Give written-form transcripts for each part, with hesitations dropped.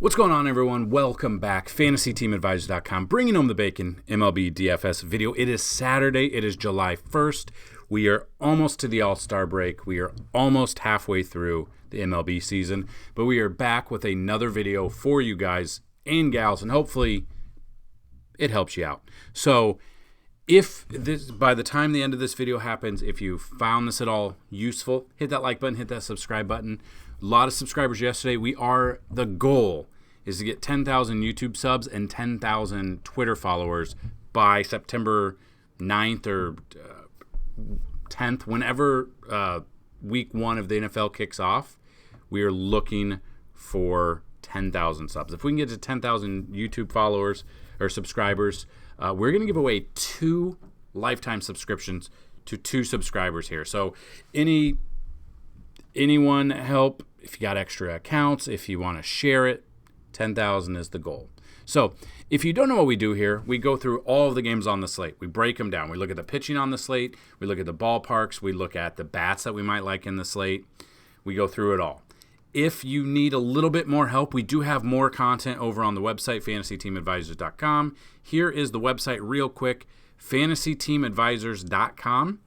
What's going on, everyone? Welcome back. FantasyTeamAdvisors.com, bringing home the bacon MLB DFS video. It is Saturday. It is July 1st. We are almost to the All-Star break. We are almost halfway through the MLB season, but we are back with another video for you guys and gals, and hopefully it helps you out. So by the time the end of this video happens, if you found this at all useful, hit that like button, hit that subscribe button. A lot of subscribers yesterday. The goal is to get 10,000 YouTube subs and 10,000 Twitter followers by September 9th or 10th. Whenever week one of the NFL kicks off, we are looking for 10,000 subs. If we can get to 10,000 YouTube followers or subscribers, we're going to give away 2 lifetime subscriptions to 2 subscribers here. So anyone help, if you got extra accounts, if you want to share it, 10,000 is the goal. So if you don't know what we do here, we go through all of the games on the slate. We break them down. We look at the pitching on the slate. We look at the ballparks. We look at the bats that we might like in the slate. We go through it all. If you need a little bit more help, we do have more content over on the website, FantasyTeamAdvisors.com. Here is the website real quick, FantasyTeamAdvisors.com.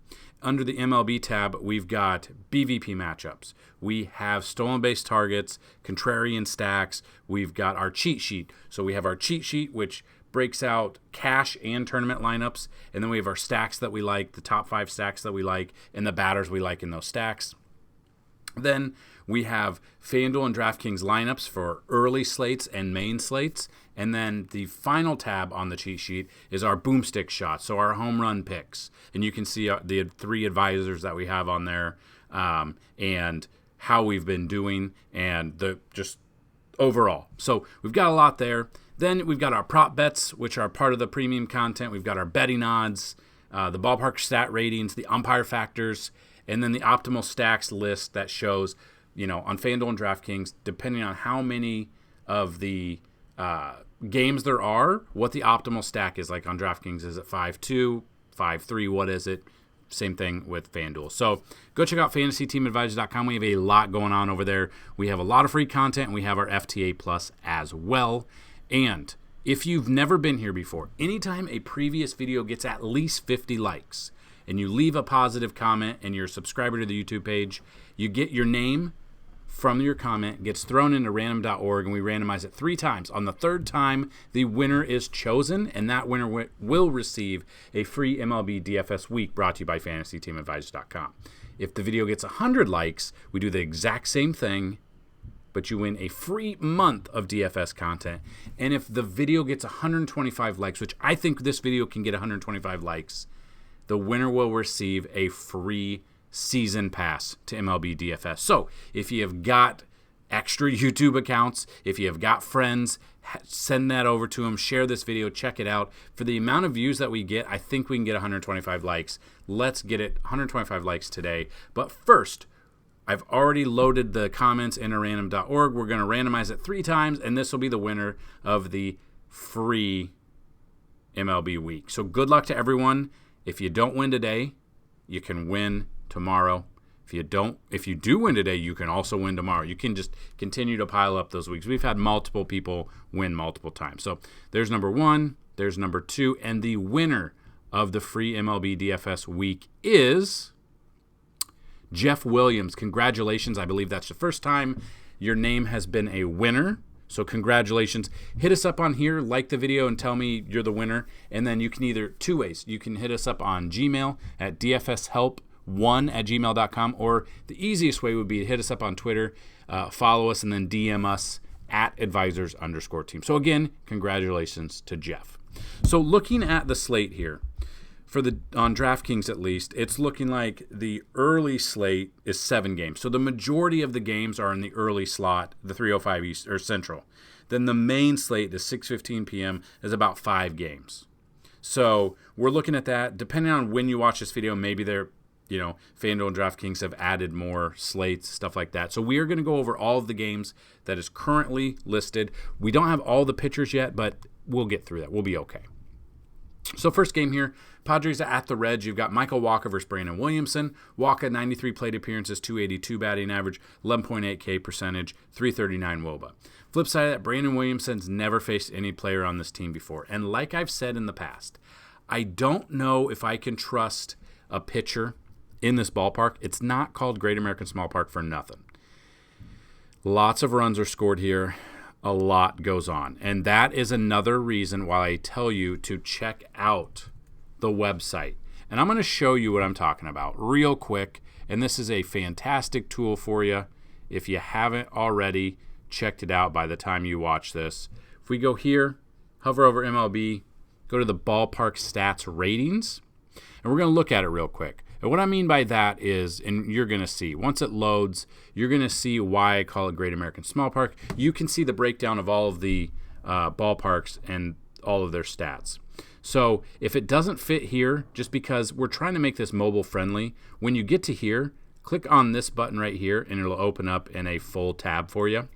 Under the MLB tab, we've got BVP matchups. We have stolen base targets, contrarian stacks. We've got our cheat sheet. So we have our cheat sheet, which breaks out cash and tournament lineups. And then we have our stacks that we like, the top 5 stacks that we like, and the batters we like in those stacks. Then we have Fanduel and DraftKings lineups for early slates and main slates. And then the final tab on the cheat sheet is our boomstick shots, so our home run picks. And you can see the 3 advisors that we have on there and how we've been doing and the just overall. So we've got a lot there. Then we've got our prop bets, which are part of the premium content. We've got our betting odds, the ballpark stat ratings, the umpire factors, and then the optimal stacks list that shows, on FanDuel and DraftKings, depending on how many of the games there are, what the optimal stack is. Like on DraftKings, is it 5-2, 5-3? What is it? Same thing with FanDuel. So go check out FantasyTeamAdvisors.com. We have a lot going on over there. We have a lot of free content, and we have our FTA Plus as well. And if you've never been here before, anytime a previous video gets at least 50 likes, and you leave a positive comment and you're a subscriber to the YouTube page, you get your name from your comment, gets thrown into random.org, and we randomize it 3 times. On the 3rd time, the winner is chosen, and that winner will receive a free MLB DFS week brought to you by FantasyTeamAdvisors.com. If the video gets 100 likes, we do the exact same thing, but you win a free month of DFS content. And if the video gets 125 likes, which I think this video can get 125 likes, the winner will receive a free season pass to MLB DFS. So if you have got extra YouTube accounts, if you have got friends, send that over to them. Share this video. Check it out. For the amount of views that we get, I think we can get 125 likes. Let's get it 125 likes today. But first, I've already loaded the comments into random.org. We're going to randomize it 3 times, and this will be the winner of the free MLB week. So good luck to everyone. If you don't win today, you can win tomorrow. If you do win today, you can also win tomorrow. You can just continue to pile up those weeks. We've had multiple people win multiple times. So there's number 1, there's number 2, and the winner of the free MLB DFS week is Jeff Williams. Congratulations. I believe that's the first time your name has been a winner. So congratulations. Hit us up on here, like the video, and tell me you're the winner. And then you can either 2 ways. You can hit us up on Gmail at dfshelp1@gmail.com, or the easiest way would be to hit us up on Twitter, follow us, and then DM us at advisors_team. So again, congratulations to Jeff. So looking at the slate here, on DraftKings at least, it's looking like the early slate is 7 games. So the majority of the games are in the early slot, the 3:05 East or Central. Then the main slate, the 6:15 p.m., is about 5 games. So we're looking at that. Depending on when you watch this video, maybe FanDuel and DraftKings have added more slates, stuff like that. So we are going to go over all of the games that is currently listed. We don't have all the pitchers yet, but we'll get through that. We'll be okay. So first game here, Padres are at the Reds. You've got Michael Wacha versus Brandon Williamson. Wacha, 93 plate appearances, 282 batting average, 11.8 K percentage, 339 WOBA. Flip side of that, Brandon Williamson's never faced any player on this team before. And like I've said in the past, I don't know if I can trust a pitcher in this ballpark. It's not called Great American Small Park for nothing. Lots of runs are scored here. A lot goes on. And that is another reason why I tell you to check out the website. And I'm going to show you what I'm talking about real quick. And this is a fantastic tool for you. If you haven't already checked it out by the time you watch this. If we go here, hover over MLB, go to the ballpark stats ratings, and we're going to look at it real quick. And what I mean by that is, and you're going to see, once it loads, you're going to see why I call it Great American Small Park. You can see the breakdown of all of the ballparks and all of their stats. So if it doesn't fit here, just because we're trying to make this mobile friendly, when you get to here, click on this button right here, and it'll open up in a full tab for you.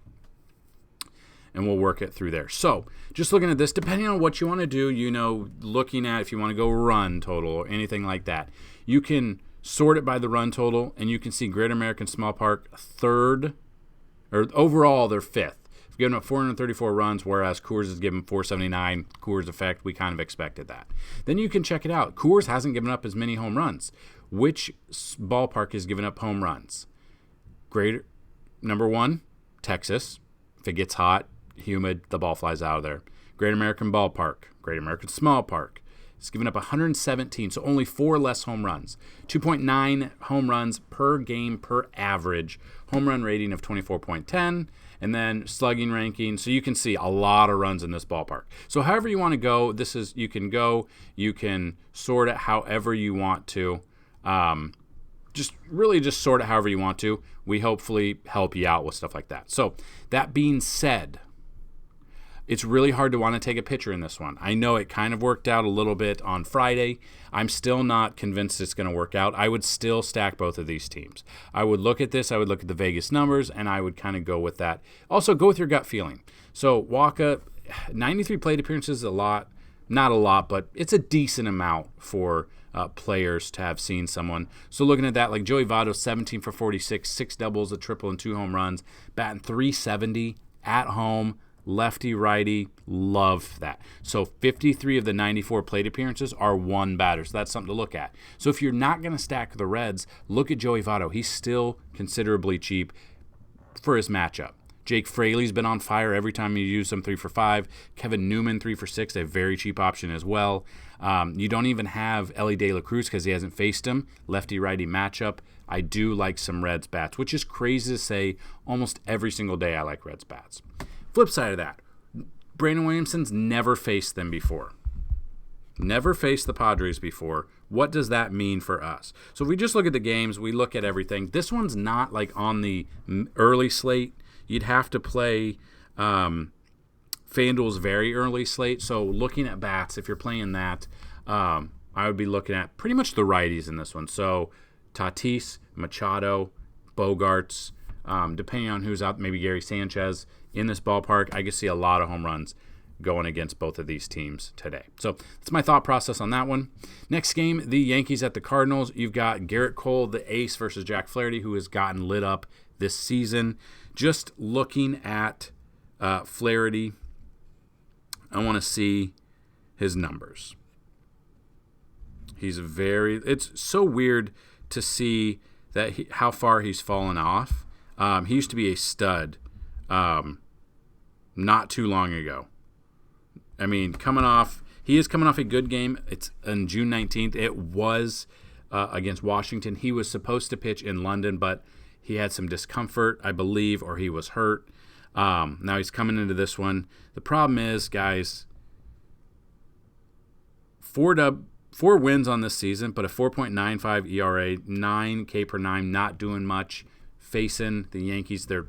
And we'll work it through there. So just looking at this, depending on what you want to do, looking at if you want to go run total or anything like that, you can sort it by the run total, and you can see Great American Small Park third, or overall they're fifth. We've given up 434 runs, whereas Coors has given 479. Coors effect, we kind of expected that. Then you can check it out. Coors hasn't given up as many home runs. Which ballpark has given up home runs? Number one, Texas. If it gets hot, humid, the ball flies out of there. Great American Ballpark, Great American Small Park. It's given up 117, so only 4 less home runs. 2.9 home runs per game per average. Home run rating of 24.10, and then slugging ranking. So you can see a lot of runs in this ballpark. So however you want to go, you can sort it however you want to. Just sort it however you want to. We hopefully help you out with stuff like that. So that being said, it's really hard to want to take a pitcher in this one. I know it kind of worked out a little bit on Friday. I'm still not convinced it's going to work out. I would still stack both of these teams. I would look at this. I would look at the Vegas numbers, and I would kind of go with that. Also, go with your gut feeling. So Wacha, 93 plate appearances is a lot. Not a lot, but it's a decent amount for players to have seen someone. So looking at that, like Joey Votto, 17 for 46, 6 doubles, a triple, and 2 home runs, batting .370 at home. Lefty, righty, love that. So 53 of the 94 plate appearances are one batter. So that's something to look at. So if you're not going to stack the Reds, look at Joey Votto. He's still considerably cheap for his matchup. Jake Fraley's been on fire every time you use him, 3 for 5. Kevin Newman, 3 for 6, a very cheap option as well. You don't even have Ellie De La Cruz because he hasn't faced him. Lefty-righty matchup. I do like some Reds bats, which is crazy to say. Almost every single day I like Reds bats. Flip side of that, Brandon Williamson's never faced them before. Never faced the Padres before. What does that mean for us? So if we just look at the games, we look at everything. This one's not like on the early slate. You'd have to play FanDuel's very early slate. So looking at bats, if you're playing that, I would be looking at pretty much the righties in this one. So Tatis, Machado, Bogarts, depending on who's out, maybe Gary Sanchez. In this ballpark, I can see a lot of home runs going against both of these teams today. So that's my thought process on that one. Next game, the Yankees at the Cardinals. You've got Garrett Cole, the ace, versus Jack Flaherty, who has gotten lit up this season. Just looking at Flaherty, I want to see his numbers. It's so weird to see that how far he's fallen off. He used to be a stud not too long ago. I mean, he is coming off a good game. It's on June 19th. It was against Washington. He was supposed to pitch in London, but he had some discomfort, I believe, or he was hurt. Now he's coming into this one. The problem is, guys, 4 wins on this season, but a 4.95 ERA, 9 K per 9, not doing much. Facing the Yankees, they're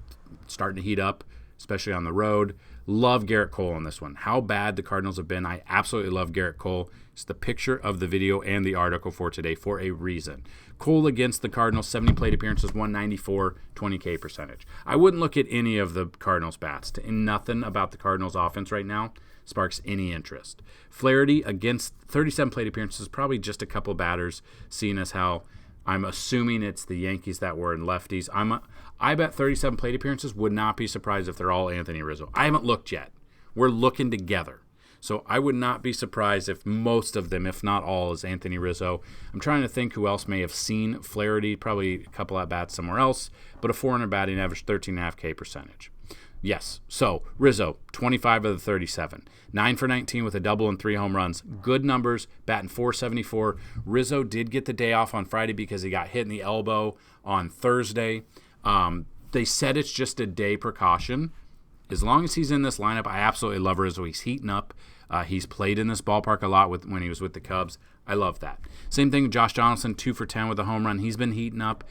starting to heat up. especially on the road. Love Garrett Cole on this one. How bad the Cardinals have been. I absolutely love Garrett Cole. It's the picture of the video and the article for today for a reason. Cole against the Cardinals, 70 plate appearances, 194, 20K percentage. I wouldn't look at any of the Cardinals bats. Nothing about the Cardinals offense right now sparks any interest. Flaherty against 37 plate appearances, probably just a couple batters, seeing as how I'm assuming it's the Yankees that were in lefties. I bet 37 plate appearances. Would not be surprised if they're all Anthony Rizzo. I haven't looked yet. We're looking together. So I would not be surprised if most of them, if not all, is Anthony Rizzo. I'm trying to think who else may have seen Flaherty. Probably a couple at bats somewhere else. But a 400 batting average, 13.5K percentage. Yes. So Rizzo, 25 of the 37. 9 for 19 with a double and 3 home runs. Good numbers, batting .474. Rizzo did get the day off on Friday because he got hit in the elbow on Thursday. They said it's just a day precaution. As long as he's in this lineup, I absolutely love Rizzo. He's heating up. He's played in this ballpark a lot when he was with the Cubs. I love that. Same thing with Josh Donaldson, 2 for 10 with a home run. He's been heating up.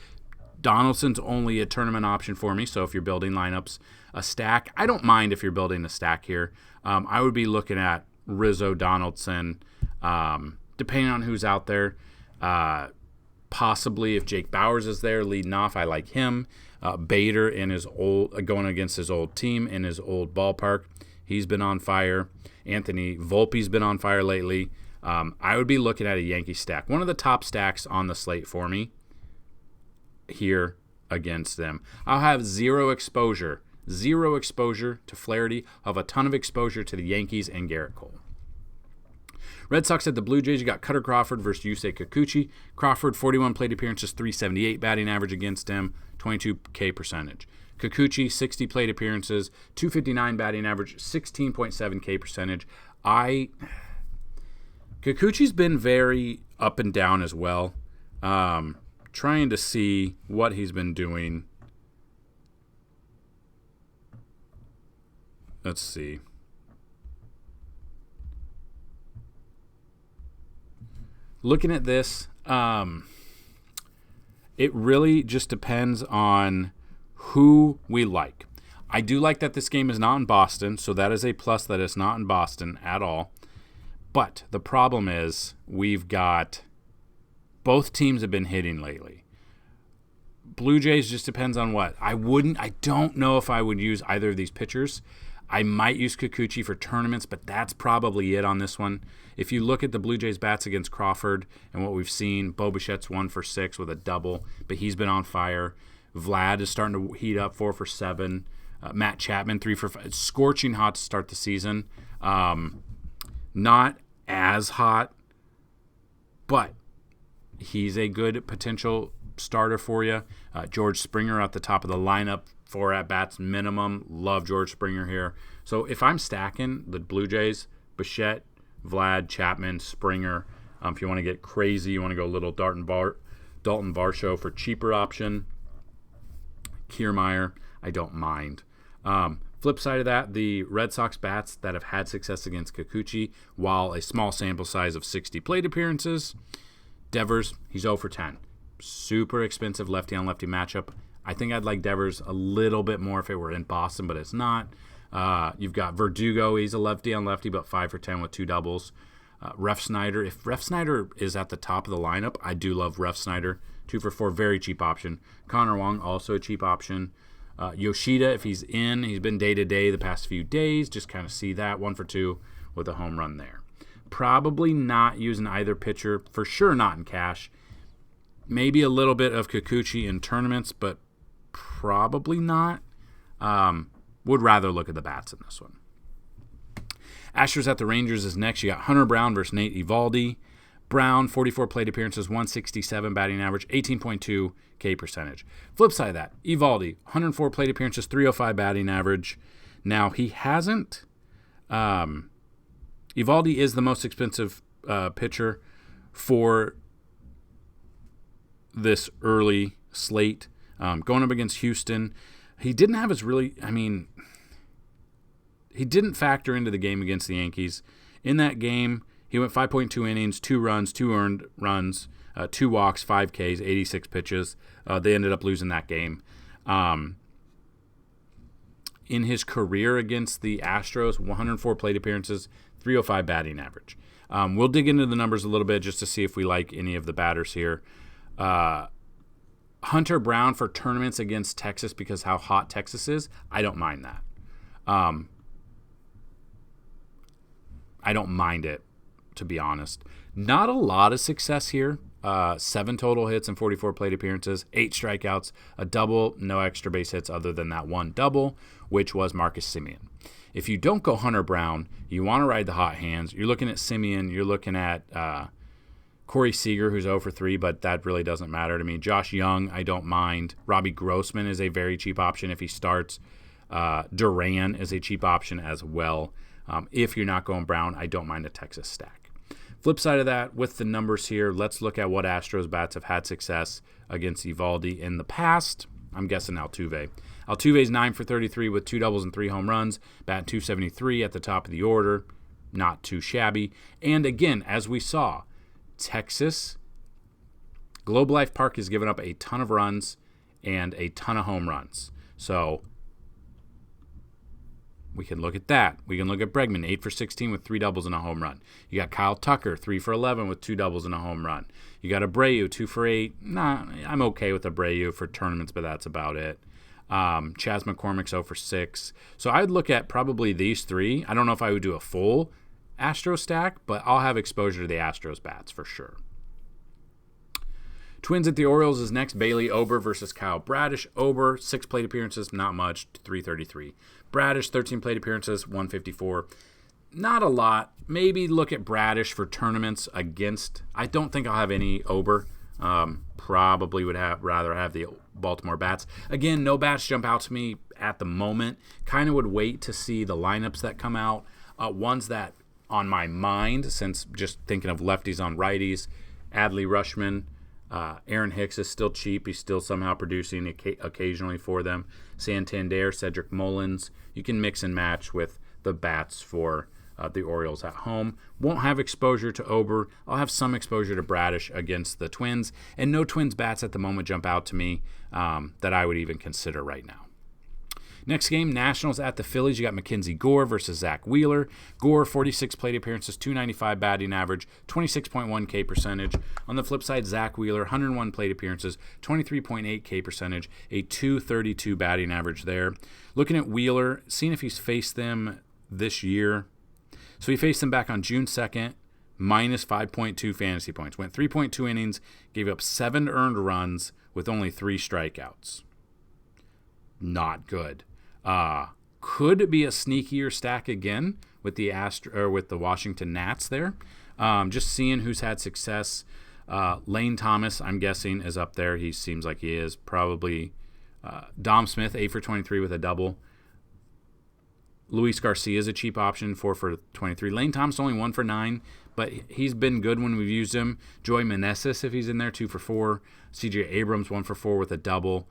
Donaldson's only a tournament option for me, so if you're building lineups, a stack. I don't mind if you're building a stack here. I would be looking at Rizzo, Donaldson, depending on who's out there. Possibly if Jake Bauers is there leading off, I like him. Bader in his going against his old team in his old ballpark. He's been on fire. Anthony Volpe's been on fire lately. I would be looking at a Yankee stack. One of the top stacks on the slate for me here against them. I'll have zero exposure to Flaherty. I'll have a ton of exposure to the Yankees and Garrett Cole. Red Sox at the Blue Jays. You got Cutter Crawford versus Yusei Kikuchi. Crawford, 41 plate appearances, 378 batting average against him, 22K percentage. Kikuchi, 60 plate appearances, 259 batting average, 16.7K percentage. Kikuchi's been very up and down as well. Trying to see what he's been doing. Let's see. Looking at this, it really just depends on who we like. I do like that this game is not in Boston, so that is a plus that it's not in Boston at all. But the problem is we've got both teams have been hitting lately. Blue Jays just depends on what. I don't know if I would use either of these pitchers. I might use Kikuchi for tournaments, but that's probably it on this one. If you look at the Blue Jays bats against Crawford and what we've seen, Bo Bichette's 1 for 6 with a double, but he's been on fire. Vlad is starting to heat up, 4 for 7. Matt Chapman, 3 for 5. It's scorching hot to start the season. Not as hot, but he's a good potential starter for you. George Springer at the top of the lineup, 4 at-bats minimum. Love George Springer here. So if I'm stacking the Blue Jays, Bichette, Vlad, Chapman, Springer. If you want to get crazy, you want to go a little Dalton Varsho for cheaper option. Kiermaier, I don't mind. Flip side of that, the Red Sox bats that have had success against Kikuchi, while a small sample size of 60 plate appearances. Devers, he's 0 for 10. Super expensive lefty-on-lefty matchup. I think I'd like Devers a little bit more if it were in Boston, but it's not. You've got Verdugo. He's a lefty-on-lefty, but 5 for 10 with 2 doubles. Ref Snyder. If Ref Snyder is at the top of the lineup, I do love Ref Snyder. 2 for 4, very cheap option. Connor Wong, also a cheap option. Yoshida, if he's in, he's been day-to-day the past few days. Just kind of see that. 1 for 2 with a home run there. Probably not using either pitcher. For sure not in cash. Maybe a little bit of Kikuchi in tournaments, but probably not. Would rather look at the bats in this one. Astros at the Rangers is next. You got Hunter Brown versus Nate Eovaldi. Brown, 44 plate appearances, 167 batting average, 18.2K percentage. Flip side of that, Eovaldi, 104 plate appearances, 305 batting average. Now, he hasn't... Eovaldi is the most expensive pitcher for this early slate. Going up against Houston, he didn't have his he didn't factor into the game against the Yankees. In that game, he went 5.2 innings, 2 runs, 2 earned runs, 2 walks, 5 Ks, 86 pitches. They ended up losing that game. in his career against the Astros, 104 plate appearances, 305 batting average. We'll dig into the numbers a little bit just to see if we like any of the batters here. Hunter Brown for tournaments against Texas because how hot Texas is, I don't mind that. I don't mind it, to be honest. Not a lot of success here. 7 total hits and 44 plate appearances, 8 strikeouts, a double, no extra base hits other than that one double, which was Marcus Semien. If you don't go Hunter Brown, you want to ride the hot hands. You're looking at Semien. You're looking at Corey Seager, who's 0 for 3, but that really doesn't matter to me. Josh Young, I don't mind. Robbie Grossman is a very cheap option if he starts. Duran is a cheap option as well. If you're not going Brown, I don't mind a Texas stack. Flip side of that, with the numbers here, let's look at what Astros bats have had success against Eovaldi in the past. I'm guessing Altuve. Altuve's 9 for 33 with 2 doubles and 3 home runs, batting .273 at the top of the order. Not too shabby. And again, as we saw, Texas, Globe Life Park has given up a ton of runs and a ton of home runs. So we can look at that. We can look at Bregman, 8 for 16 with 3 doubles and a home run. You got Kyle Tucker, 3 for 11 with 2 doubles and a home run. You got Abreu, 2 for 8. Nah, I'm okay with Abreu for tournaments, but that's about it. Chas McCormick's 0 for 6. So I would look at probably these 3. I don't know if I would do a full Astros stack, but I'll have exposure to the Astros bats for sure. Twins at the Orioles is next. Bailey Ober versus Kyle Bradish. Ober, 6 plate appearances, not much, 333. Bradish, 13 plate appearances, 154. Not a lot. Maybe look at Bradish for tournaments against. I don't think I'll have any Ober. Probably would rather have the Baltimore bats. Again, no bats jump out to me at the moment. Kind of would wait to see the lineups that come out. Ones that on my mind, since just thinking of lefties on righties, Adley Rutschman. Aaron Hicks is still cheap. He's still somehow producing occasionally for them. Santander, Cedric Mullins. You can mix and match with the bats for the Orioles at home. Won't have exposure to Ober. I'll have some exposure to Bradish against the Twins. And no Twins bats at the moment jump out to me that I would even consider right now. Next game, Nationals at the Phillies. You got Mackenzie Gore versus Zach Wheeler. Gore, 46 plate appearances, 295 batting average, 26.1 K percentage. On the flip side, Zach Wheeler, 101 plate appearances, 23.8 K percentage, a 232 batting average there. Looking at Wheeler, seeing if he's faced them this year. So he faced them back on June 2nd, minus 5.2 fantasy points. Went 3.2 innings, gave up 7 earned runs with only 3 strikeouts. Not good. Could be a sneakier stack again with the with the Washington Nats there. Just seeing who's had success. Lane Thomas, I'm guessing, is up there. He seems like he is. Probably Dom Smith, 8 for 23 with a double. Luis Garcia is a cheap option, 4 for 23. Lane Thomas only 1 for 9, but he's been good when we've used him. Joey Meneses, if he's in there, 2 for 4. CJ Abrams, 1 for 4 with a double.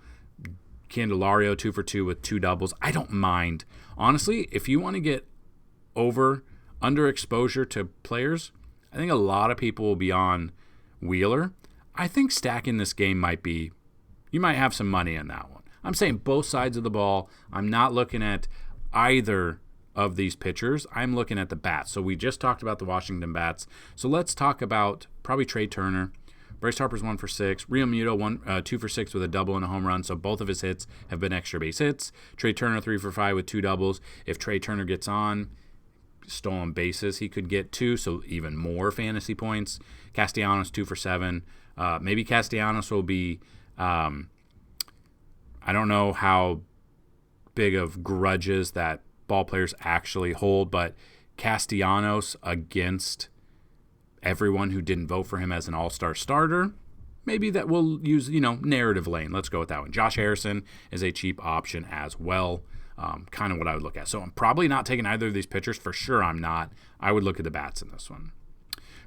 Candelario, 2 for 2 with 2 doubles. I don't mind. Honestly, if you want to get under exposure to players, I think a lot of people will be on Wheeler. I think stacking this game you might have some money in that one. I'm saying both sides of the ball. I'm not looking at either of these pitchers. I'm looking at the bats. So we just talked about the Washington bats. So let's talk about probably Trey Turner. Bryce Harper's 1 for 6. Real Muto 2 for 6 with a double and a home run. So both of his hits have been extra base hits. Trey Turner 3 for 5 with 2 doubles. If Trey Turner gets on stolen bases, he could get 2, so even more fantasy points. Castellanos 2 for 7. Maybe Castellanos will be. I don't know how big of grudges that ball players actually hold, but Castellanos against everyone who didn't vote for him as an all-star starter, maybe that will use, narrative lane. Let's go with that one. Josh Harrison is a cheap option as well. Kind of what I would look at. So I'm probably not taking either of these pitchers. For sure I'm not. I would look at the bats in this one.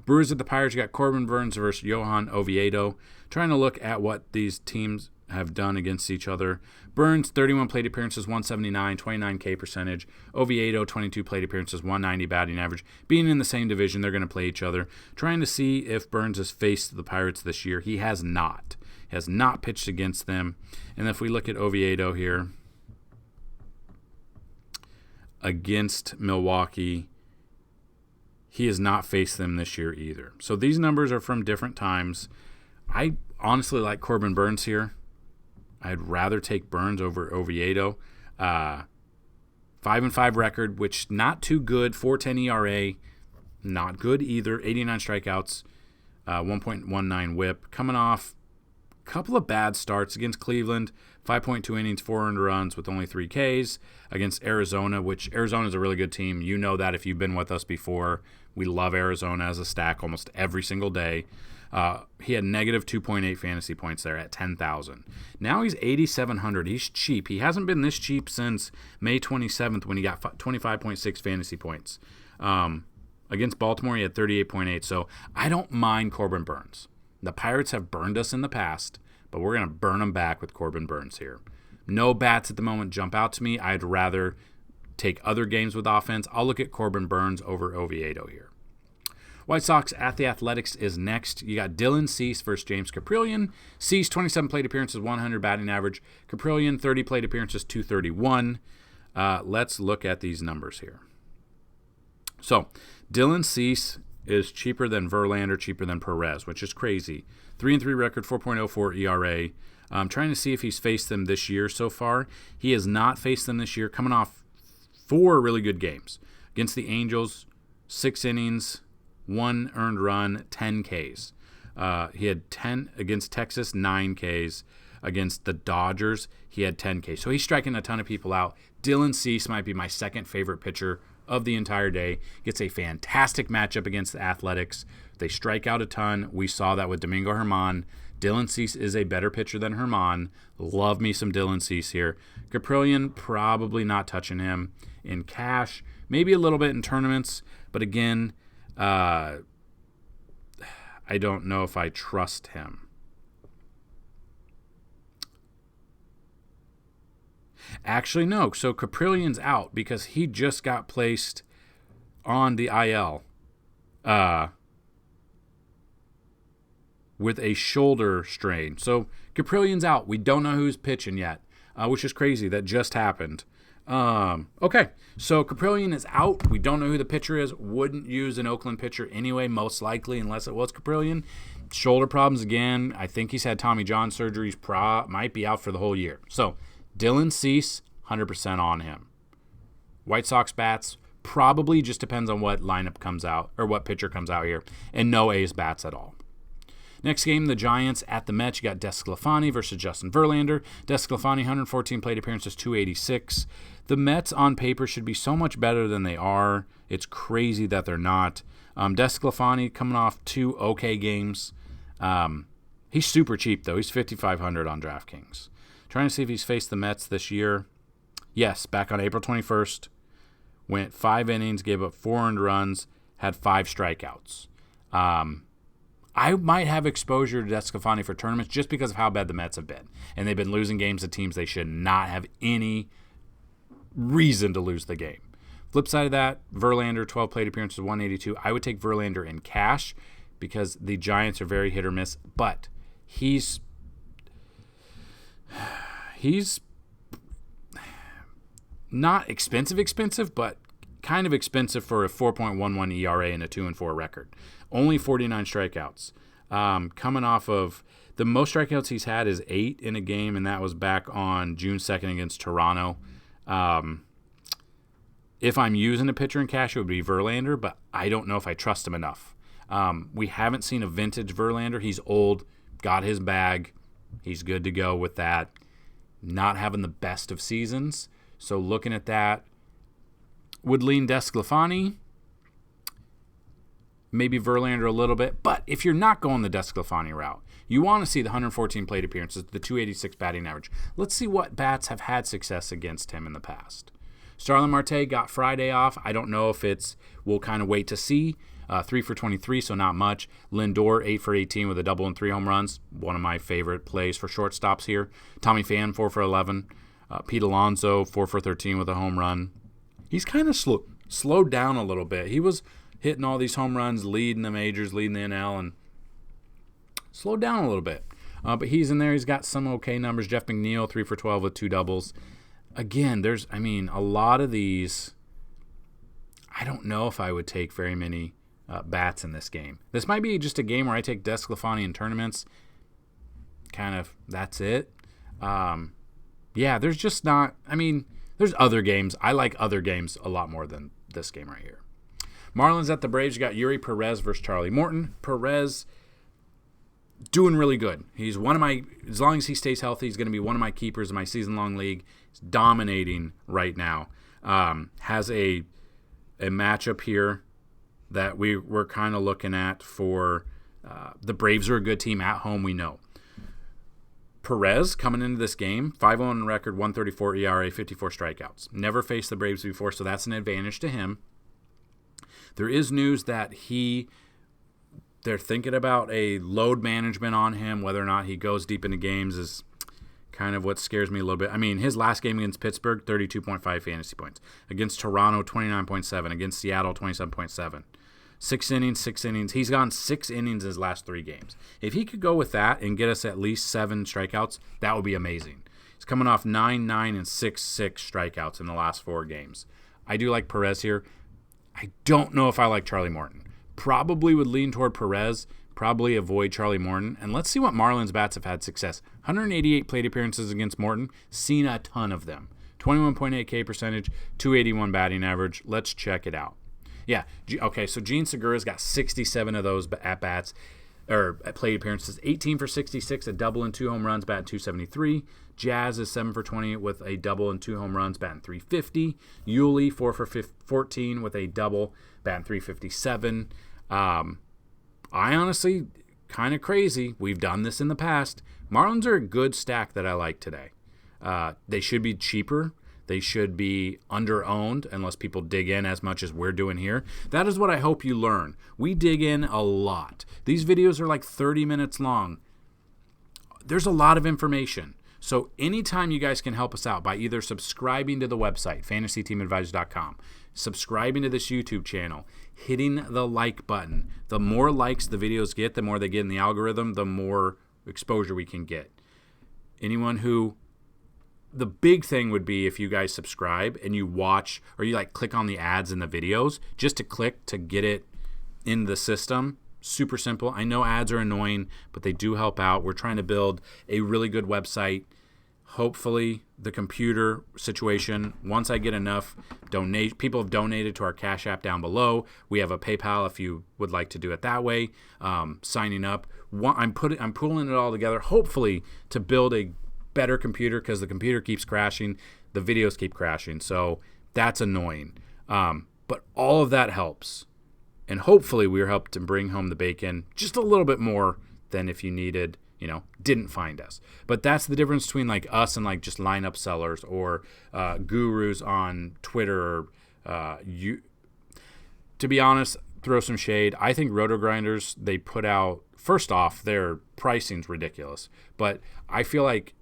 Brewers at the Pirates, you got Corbin Burnes versus Johan Oviedo. Trying to look at what these teams have done against each other. Burnes, 31 plate appearances, 179, 29 K percentage. Oviedo, 22 plate appearances, 190 batting average. Being in the same division, they're going to play each other. Trying to see if Burnes has faced the Pirates this year. He has not. He has not pitched against them. And if we look at Oviedo here, against Milwaukee. He has not faced them this year either. So these numbers are from different times. I honestly like Corbin Burnes here. I'd rather take Burnes over Oviedo. 5-5 record, which not too good. 4.10 ERA, not good either. 89 strikeouts, 1.19 WHIP. Coming off a couple of bad starts against Cleveland. 5.2 innings, 4 earned runs with only 3 Ks. Against Arizona, which Arizona is a really good team. You know that if you've been with us before. We love Arizona as a stack almost every single day. He had negative 2.8 fantasy points there at 10,000. Now he's 8,700. He's cheap. He hasn't been this cheap since May 27th when he got 25.6 fantasy points. Against Baltimore, he had 38.8. So I don't mind Corbin Burnes. The Pirates have burned us in the past, but we're going to burn them back with Corbin Burnes here. No bats at the moment jump out to me. I'd rather take other games with offense. I'll look at Corbin Burnes over Oviedo here. White Sox at the Athletics is next. You got Dylan Cease versus James Caprillion. Cease, 27 plate appearances, 100 batting average. Caprillion, 30 plate appearances, 231. Let's look at these numbers here. So, Dylan Cease is cheaper than Verlander, cheaper than Perez, which is crazy. 3-3 record, 4.04 ERA. I'm trying to see if he's faced them this year so far. He has not faced them this year, coming off 4 really good games. Against the Angels, 6 innings, 1 earned run, 10 Ks. He had 10 against Texas, 9 Ks. Against the Dodgers, he had 10 Ks. So he's striking a ton of people out. Dylan Cease might be my second favorite pitcher of the entire day. Gets a fantastic matchup against the Athletics. They strike out a ton. We saw that with Domingo Germán. Dylan Cease is a better pitcher than Germán. Love me some Dylan Cease here. Caprillion, probably not touching him in cash. Maybe a little bit in tournaments. But again, I don't know if I trust him. Actually, no. So Caprillion's out because he just got placed on the IL with a shoulder strain. So Caprillion's out. We don't know who's pitching yet, which is crazy. That just happened. Okay, so Caprillion is out. We don't know who the pitcher is. Wouldn't use an Oakland pitcher anyway, most likely, unless it was Caprillion. Shoulder problems again. I think he's had Tommy John surgeries. Might be out for the whole year. So Dylan Cease, 100% on him. White Sox bats, probably just depends on what lineup comes out, or what pitcher comes out here. And no A's bats at all. Next game, the Giants at the Mets. You got Desclafani versus Justin Verlander. Desclafani, 114 plate appearances, 286. The Mets on paper should be so much better than they are. It's crazy that they're not. Desclafani coming off 2 okay games. He's super cheap, though. He's 5,500 on DraftKings. Trying to see if he's faced the Mets this year. Yes, back on April 21st. Went 5 innings, gave up 4 earned runs, had 5 strikeouts. I might have exposure to Desclafani for tournaments just because of how bad the Mets have been. And they've been losing games to teams they should not have any reason to lose the game. Flip side of that, Verlander, 12 plate appearances, 182. I would take Verlander in cash because the Giants are very hit or miss. But he's not expensive, but kind of expensive for a 4.11 ERA and a 2-4 record. Only 49 strikeouts. Coming off of the most strikeouts he's had is 8 in a game, and that was back on June 2nd against Toronto. If I'm using a pitcher in cash, it would be Verlander, but I don't know if I trust him enough. We haven't seen a vintage Verlander. He's old, got his bag. He's good to go with that. Not having the best of seasons. So looking at that, would lean Desclafani, maybe Verlander a little bit. But if you're not going the Desclafani route, you want to see the 114 plate appearances, the 286 batting average. Let's see what bats have had success against him in the past. Starlin Marte got Friday off. I don't know if we'll kind of wait to see. 3 for 23, so not much. Lindor, 8 for 18 with a double and 3 home runs. One of my favorite plays for shortstops here. Tommy Pham, 4 for 11. Pete Alonso, 4 for 13 with a home run. He's kind of slowed down a little bit. He was hitting all these home runs, leading the majors, leading the NL, and slowed down a little bit. But he's in there. He's got some okay numbers. Jeff McNeil, 3 for 12 with 2 doubles. Again, a lot of these I don't know if I would take very many bats in this game. This might be just a game where I take DeSclafani in tournaments. Kind of, that's it. Yeah, there's just not, I mean, there's other games. I like other games a lot more than this game right here. Marlins at the Braves. You got Yuri Perez versus Charlie Morton. Perez doing really good. He's one of my, as long as he stays healthy, he's going to be one of my keepers in my season-long league. He's dominating right now. Has a matchup here that we're kind of looking at for the Braves are a good team at home, we know. Perez coming into this game, 5-0 record, 134 ERA, 54 strikeouts. Never faced the Braves before, so that's an advantage to him. There is news that they're thinking about a load management on him. Whether or not he goes deep into games is kind of what scares me a little bit. I mean, his last game against Pittsburgh, 32.5 fantasy points. Against Toronto, 29.7. Against Seattle, 27.7. 6 innings. He's gone 6 innings in his last 3 games. If he could go with that and get us at least 7 strikeouts, that would be amazing. He's coming off 9, and 6 strikeouts in the last 4 games. I do like Perez here. I don't know if I like Charlie Morton. Probably would lean toward Perez, probably avoid Charlie Morton. And let's see what Marlins bats have had success. 188 plate appearances against Morton, seen a ton of them. 21.8 K percentage, 281 batting average. Let's check it out. Yeah, okay, so Gene Segura's got 67 of those at-bats, or at plate appearances, 18 for 66, a double and 2 home runs, batting 273. Jazz is 7 for 20 with a double and 2 home runs, batting 350. Yuli, 4 for 14 with a double, batting 357. I honestly, kind of crazy. We've done this in the past. Marlins are a good stack that I like today. They should be cheaper. They should be under-owned unless people dig in as much as we're doing here. That is what I hope you learn. We dig in a lot. These videos are like 30 minutes long. There's a lot of information. So anytime you guys can help us out by either subscribing to the website, FantasyTeamAdvisors.com, subscribing to this YouTube channel, hitting the like button. The more likes the videos get, the more they get in the algorithm, the more exposure we can get. The big thing would be if you guys subscribe and you watch or you click on the ads in the videos just to click to get it in the system. Super simple. I know ads are annoying, but they do help out. We're trying to build a really good website. Hopefully the computer situation, once I get enough people have donated to our Cash App down below. We have a PayPal if you would like to do it that way. Signing up. I'm pulling it all together, hopefully to build a better computer, because the computer keeps crashing, the videos keep crashing, so that's annoying. But all of that helps, and hopefully we were helped to bring home the bacon just a little bit more than if you didn't find us. But that's the difference between us and just lineup sellers or gurus on Twitter. To be honest, throw some shade. I think Roto-Grinders, they put out, first off, their pricing's ridiculous, but I feel like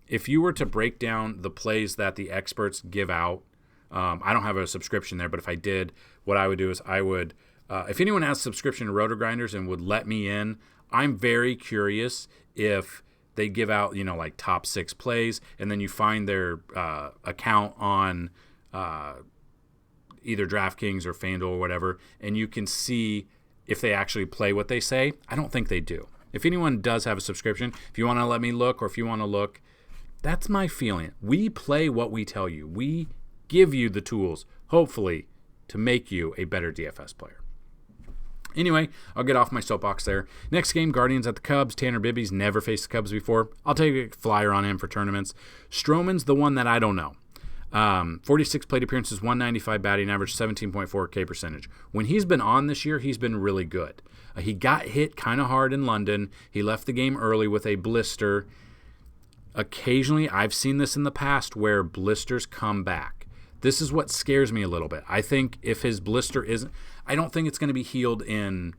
if you were to break down the plays that the experts give out, I don't have a subscription there, but if I did, what I would do is I would, if anyone has a subscription to Roto-Grinders and would let me in, I'm very curious if they give out, top 6 plays, and then you find their account on either DraftKings or Fanduel or whatever, and you can see if they actually play what they say. I don't think they do. If anyone does have a subscription, if you want to let me look, or if you want to look, that's my feeling. We play what we tell you. We give you the tools, hopefully, to make you a better DFS player. Anyway, I'll get off my soapbox there. Next game, Guardians at the Cubs. Tanner Bibby's never faced the Cubs before. I'll take a flyer on him for tournaments. Stroman's the one that I don't know. 46 plate appearances, 195 batting average, 17.4 K percentage. When he's been on this year, he's been really good. He got hit kind of hard in London. He left the game early with a blister. Occasionally, I've seen this in the past where blisters come back. This is what scares me a little bit. I think if his blister isn't, I don't think it's going to be healed in,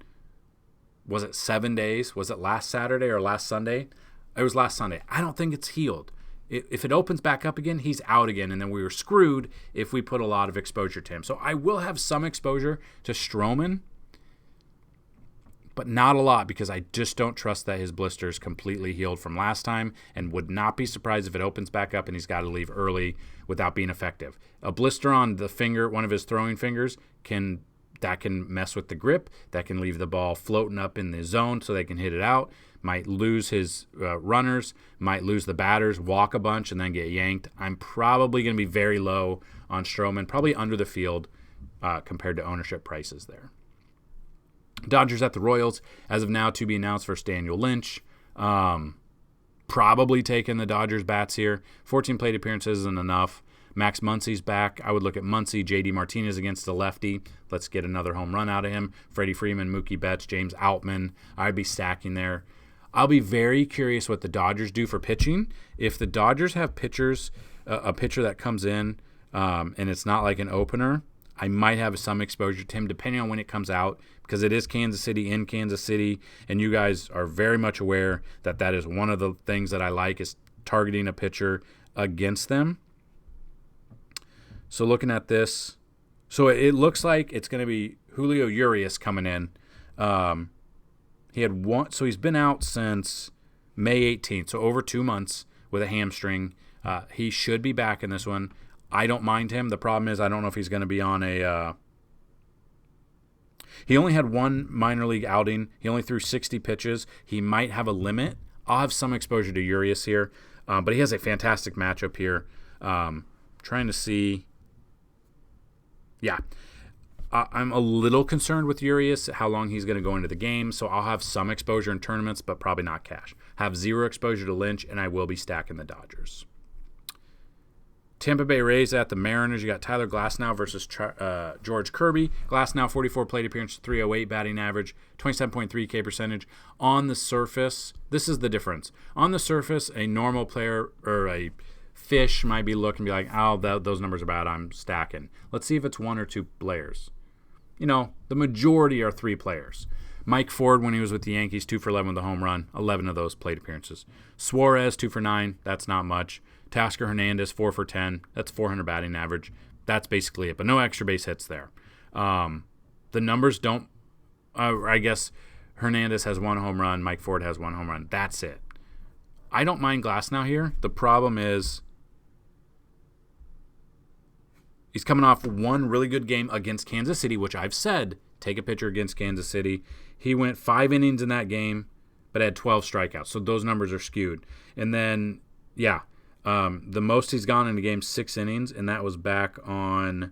was it 7 days? Was it last Saturday or last Sunday? It was last Sunday. I don't think it's healed. If it opens back up again, he's out again, and then we were screwed if we put a lot of exposure to him. So I will have some exposure to Stroman, but not a lot because I just don't trust that his blister is completely healed from last time, and would not be surprised if it opens back up and he's got to leave early without being effective. A blister on the finger, one of his throwing fingers, can mess with the grip. That can leave the ball floating up in the zone so they can hit it out. Might lose his runners, might lose the batters, walk a bunch, and then get yanked. I'm probably going to be very low on Stroman, probably under the field compared to ownership prices there. Dodgers at the Royals, as of now, to be announced for Daniel Lynch. Probably taking the Dodgers bats here. 14 plate appearances isn't enough. Max Muncy's back. I would look at Muncy. JD Martinez against the lefty. Let's get another home run out of him. Freddie Freeman, Mookie Betts, James Outman. I'd be stacking there. I'll be very curious what the Dodgers do for pitching. If the Dodgers have pitchers, a pitcher that comes in and it's not like an opener, I might have some exposure to him depending on when it comes out, because it is Kansas City in Kansas City, and you guys are very much aware that that is one of the things that I like is targeting a pitcher against them. So looking at this, so it looks like it's going to be Julio Urias coming in. He had one, so he's been out since May 18th, so over 2 months with a hamstring. He should be back in this one. I don't mind him. The problem is I don't know if he's going to be on a he only had one minor league outing. He only threw 60 pitches. He might have a limit. I'll have some exposure to Urias here, but he has a fantastic matchup here. Trying to see. Yeah. I'm a little concerned with Urias, how long he's going to go into the game, so I'll have some exposure in tournaments, but probably not cash. Have zero exposure to Lynch, and I will be stacking the Dodgers. Tampa Bay Rays at the Mariners. You got Tyler Glasnow versus George Kirby. Glasnow, 44 plate appearance, 308 batting average, 27.3 K percentage. On the surface, this is the difference. On the surface, a normal player or a fish might be looking and be like, oh, those numbers are bad, I'm stacking. Let's see if it's one or two players. You know, the majority are 3 players. Mike Ford, when he was with the Yankees, 2 for 11 with a home run, 11 of those plate appearances. Suarez, 2 for 9, that's not much. Tasker Hernandez, 4 for 10, that's 400 batting average. That's basically it, but no extra base hits there. The numbers don't, I guess Hernandez has 1 home run, Mike Ford has 1 home run. That's it. I don't mind Glasnow here. The problem is he's coming off one really good game against Kansas City, which I've said, take a pitcher against Kansas City. He went 5 innings in that game, but had 12 strikeouts. So those numbers are skewed. And then, the most he's gone in a game, 6 innings, and that was back on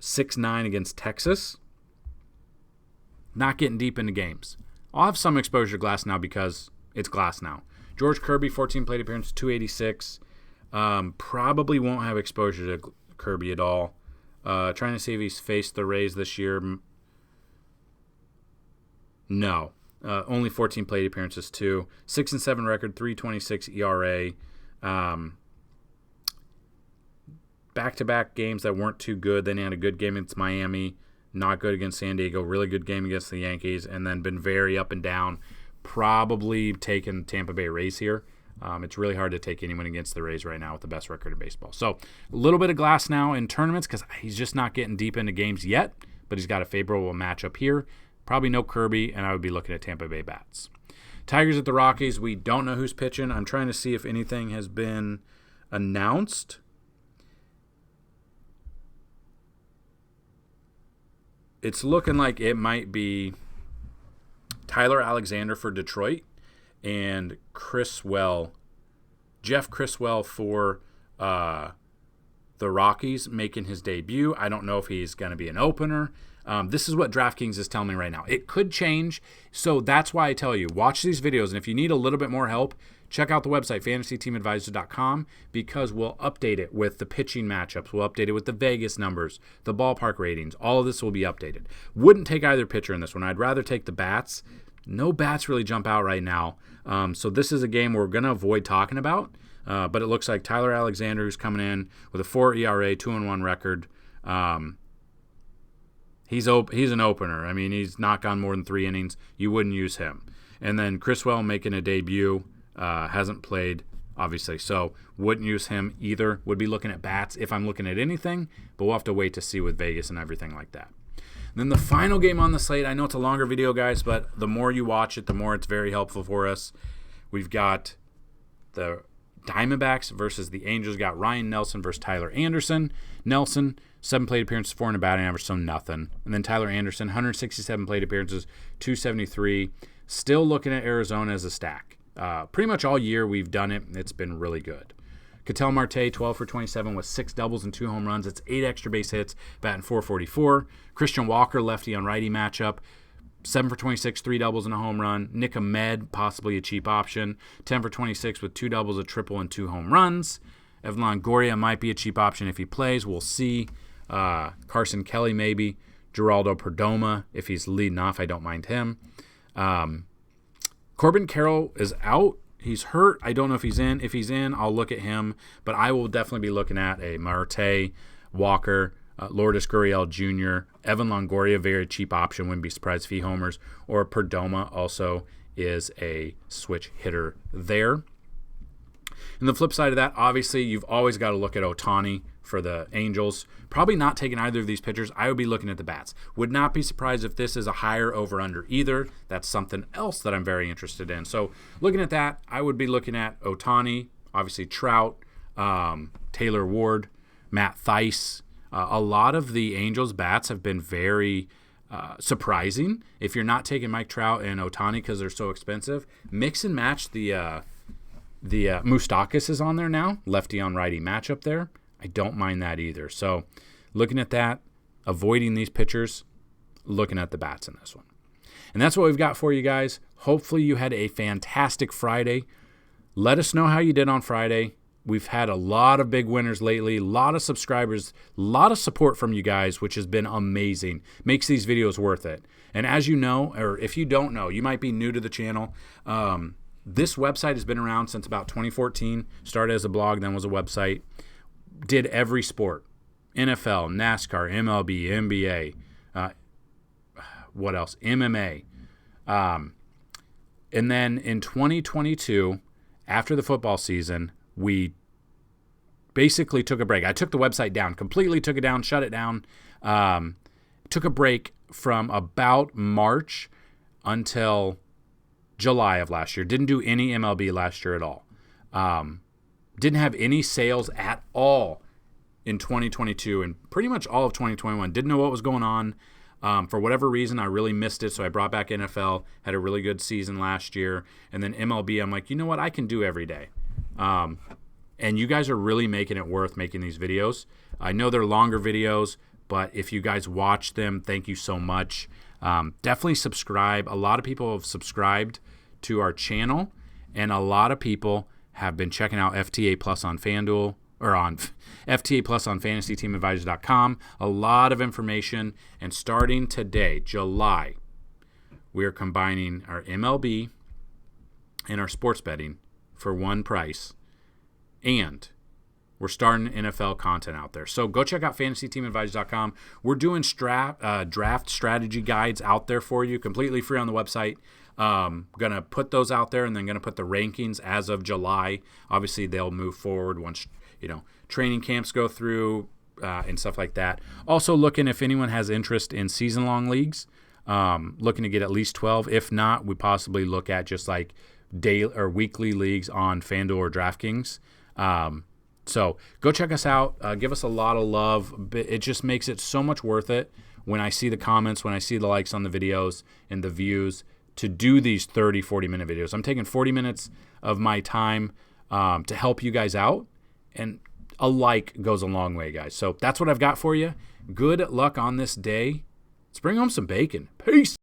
6-9 against Texas. Not getting deep into games. I'll have some exposure to Glasnow because it's Glasnow. George Kirby, 14 plate appearance, 286. Probably won't have exposure to Kirby at all. Trying to see if he's faced the Rays this year. No. Only 14 plate appearances too. 6-7 record, 3.26 ERA. Back-to-back games that weren't too good. Then he had a good game against Miami, not good against San Diego, really good game against the Yankees, and then been very up and down. Probably taking Tampa Bay Rays here. It's really hard to take anyone against the Rays right now with the best record in baseball. So a little bit of Glasnow in tournaments because he's just not getting deep into games yet, but he's got a favorable matchup here. Probably no Kirby, and I would be looking at Tampa Bay bats. Tigers at the Rockies. We don't know who's pitching. I'm trying to see if anything has been announced. It's looking like it might be Tyler Alexander for Detroit and Jeff Criswell for the Rockies making his debut. I don't know if he's going to be an opener. This is what DraftKings is telling me right now. It could change, so that's why I tell you, watch these videos, and if you need a little bit more help, check out the website, FantasyTeamAdvisors.com, because we'll update it with the pitching matchups. We'll update it with the Vegas numbers, the ballpark ratings. All of this will be updated. Wouldn't take either pitcher in this one. I'd rather take the bats. No bats really jump out right now. So this is a game we're going to avoid talking about, but it looks like Tyler Alexander, who's coming in with a 4 ERA, 2-1 record. He's an opener. I mean, he's not gone more than 3 innings. You wouldn't use him. And then Criswell making a debut, hasn't played, obviously, so wouldn't use him either. Would be looking at bats if I'm looking at anything, but we'll have to wait to see with Vegas and everything like that. Then the final game on the slate, I know it's a longer video, guys, but the more you watch it, the more it's very helpful for us. We've got the Diamondbacks versus the Angels. Got Ryan Nelson versus Tyler Anderson. Nelson, 7 plate appearances, 4 and a batting average, so nothing. And then Tyler Anderson, 167 plate appearances, 273. Still looking at Arizona as a stack. Pretty much all year we've done it. It's been really good. Ketel Marte, 12 for 27 with 6 doubles and 2 home runs. It's 8 extra base hits, batting .444. Christian Walker, lefty on righty matchup, 7 for 26, 3 doubles and a home run. Nick Ahmed, possibly a cheap option, 10 for 26 with 2 doubles, a triple, and 2 home runs. Evan Longoria might be a cheap option if he plays. We'll see. Carson Kelly maybe. Geraldo Perdomo, if he's leading off, I don't mind him. Corbin Carroll is out. He's hurt. I don't know if he's in. If he's in, I'll look at him. But I will definitely be looking at a Marte, Walker, Lourdes Gurriel Jr., Evan Longoria, very cheap option. Wouldn't be surprised if he homers. Or Perdomo also is a switch hitter there. And the flip side of that, obviously, you've always got to look at Ohtani for the Angels. Probably not taking either of these pitchers. I would be looking at the bats. Would not be surprised if this is a higher over-under either. That's something else that I'm very interested in. So looking at that, I would be looking at Ohtani, obviously Trout, Taylor Ward, Matt Thaiss. A lot of the Angels' bats have been very surprising. If you're not taking Mike Trout and Ohtani because they're so expensive, mix and match the Moustakas is on there now, lefty on righty matchup there. I don't mind that either. So looking at that, avoiding these pitchers, looking at the bats in this one. And that's what we've got for you guys. Hopefully you had a fantastic Friday. Let us know how you did on Friday. We've had a lot of big winners lately, a lot of subscribers, a lot of support from you guys, which has been amazing. Makes these videos worth it. And as you know, or if you don't know, you might be new to the channel. This website has been around since about 2014. Started as a blog, then was a website. Did every sport. NFL, NASCAR, MLB, NBA, what else? MMA. And then in 2022, after the football season, we basically took a break. I took the website down, completely took it down, shut it down. Took a break from about March until July of last year. Didn't do any MLB last year at all. Didn't have any sales at all in 2022 and pretty much all of 2021. Didn't know what was going on. For whatever reason, I really missed it, so I brought back NFL, had a really good season last year. And then MLB, I'm like, you know what? I can do every day. And you guys are really making it worth making these videos. I know they're longer videos, but if you guys watch them, thank you so much. Definitely subscribe. A lot of people have subscribed to our channel, and a lot of people have been checking out FTA Plus on Fanduel, or on FTA Plus on FantasyTeamAdvisors.com. A lot of information, and starting today, July, we are combining our MLB and our sports betting for one price, and we're starting NFL content out there. So go check out FantasyTeamAdvisors.com. We're doing draft strategy guides out there for you, completely free on the website. Going to put those out there, and then going to put the rankings as of July. Obviously, they'll move forward once, training camps go through and stuff like that. Also looking if anyone has interest in season-long leagues, looking to get at least 12. If not, we possibly look at just like daily or weekly leagues on Fanduel or DraftKings. So go check us out. Give us a lot of love. It just makes it so much worth it when I see the comments, when I see the likes on the videos and the views, to do these 30, 40-minute videos. I'm taking 40 minutes of my time to help you guys out, and a like goes a long way, guys. So that's what I've got for you. Good luck on this day. Let's bring home some bacon. Peace.